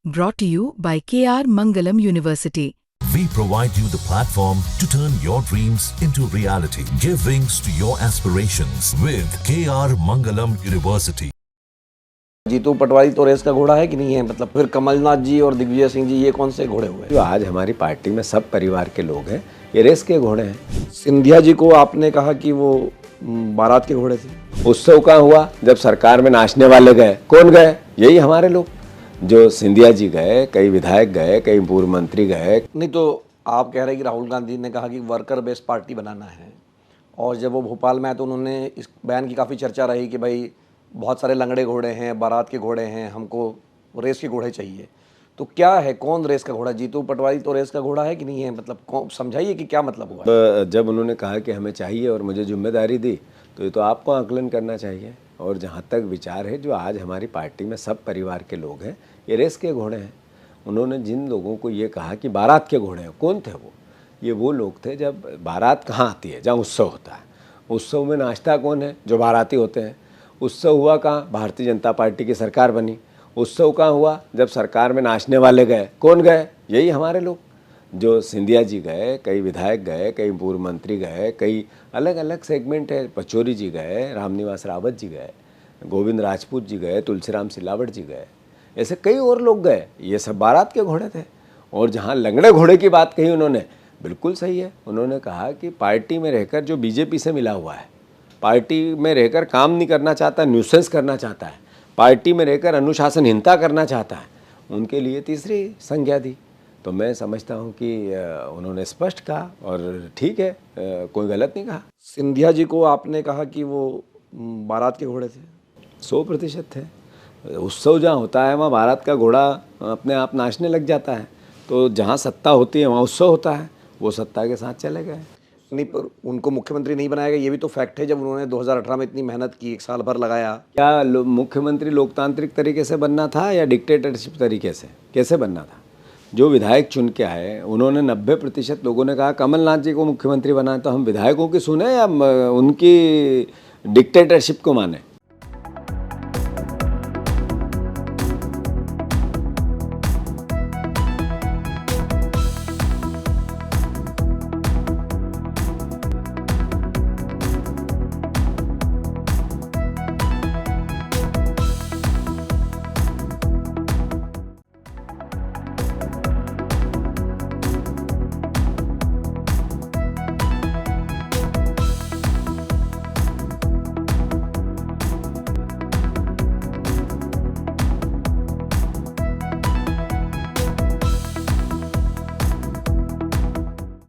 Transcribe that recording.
Brought to you by KR Mangalam University. We provide you the platform to turn your dreams into reality. Give wings to your aspirations with KR Mangalam University. Jitu Patwari तो race का घोड़ा है कि नहीं है? मतलब फिर कमलनाथ जी और दिग्विजय सिंह जी ये कौन से घोड़े हुए? जो आज हमारी पार्टी में सब परिवार के लोग हैं, ये रेस के घोड़े हैं। सिंधिया जी को आपने कहा कि वो बारात के घोड़े थे। उत्सव कहाँ हुआ जब सरकार में नाचने वाले गए? कौन गए? यही हमारे लोग। जो सिंधिया जी गए, कई विधायक गए, कई पूर्व मंत्री गए। नहीं तो आप कह रहे हैं कि राहुल गांधी ने कहा कि वर्कर बेस्ड पार्टी बनाना है, और जब वो भोपाल में आए तो उन्होंने इस बयान की काफ़ी चर्चा रही कि भाई बहुत सारे लंगड़े घोड़े हैं, बारात के घोड़े हैं, हमको रेस के घोड़े चाहिए। तो क्या है, कौन रेस का घोड़ा? जीतू पटवारी तो रेस का घोड़ा है कि नहीं है? मतलब समझाइए कि क्या मतलब हुआ। तो जब उन्होंने कहा कि हमें चाहिए और मुझे जिम्मेदारी दी, तो ये तो आपको आकलन करना चाहिए। और जहाँ तक विचार है, जो आज हमारी पार्टी में सब परिवार के लोग हैं, ये रेस के घोड़े हैं। उन्होंने जिन लोगों को ये कहा कि बारात के घोड़े हैं, कौन थे वो? ये वो लोग थे, जब बारात कहाँ आती है? जहाँ उत्सव होता है। उत्सव में नाचता कौन है? जो बाराती होते हैं। उत्सव हुआ कहाँ? भारतीय जनता पार्टी की सरकार बनी। उत्सव कहाँ हुआ? जब सरकार में नाचने वाले गए। कौन गए? यही हमारे लोग। जो सिंधिया जी गए, कई विधायक गए, कई पूर्व मंत्री गए, कई अलग अलग सेगमेंट है। पचौरी जी गए, रामनिवास रावत जी गए, गोविंद राजपूत जी गए, तुलसीराम सिलावट जी गए, ऐसे कई और लोग गए। ये सब बारात के घोड़े थे। और जहाँ लंगड़े घोड़े की बात कही उन्होंने, बिल्कुल सही है। उन्होंने कहा कि पार्टी में रहकर जो बीजेपी से मिला हुआ है, पार्टी में रहकर काम नहीं करना चाहता, न्यूसेंस करना चाहता है, पार्टी में रहकर अनुशासनहीनता करना चाहता है, उनके लिए तीसरी संज्ञा दी। तो मैं समझता हूं कि उन्होंने स्पष्ट कहा और ठीक है, कोई गलत नहीं कहा। सिंधिया जी को आपने कहा कि वो बारात के घोड़े थे। 100% थे। उत्सव जहाँ होता है वहाँ बारात का घोड़ा अपने आप नाचने लग जाता है। तो जहाँ सत्ता होती है वहाँ उत्सव होता है। वो सत्ता के साथ चले गए। नहीं, पर उनको मुख्यमंत्री नहीं बनाया गया, ये भी तो फैक्ट है। जब उन्होंने 2018 में इतनी मेहनत की, 1 साल भर लगाया। क्या मुख्यमंत्री लोकतांत्रिक तरीके से बनना था या डिक्टेटरशिप तरीके से? कैसे बनना था? जो विधायक चुन के आए, उन्होंने 90% लोगों ने कहा कमलनाथ जी को मुख्यमंत्री बनाए, तो हम विधायकों की सुने या उनकी डिक्टेटरशिप को माने?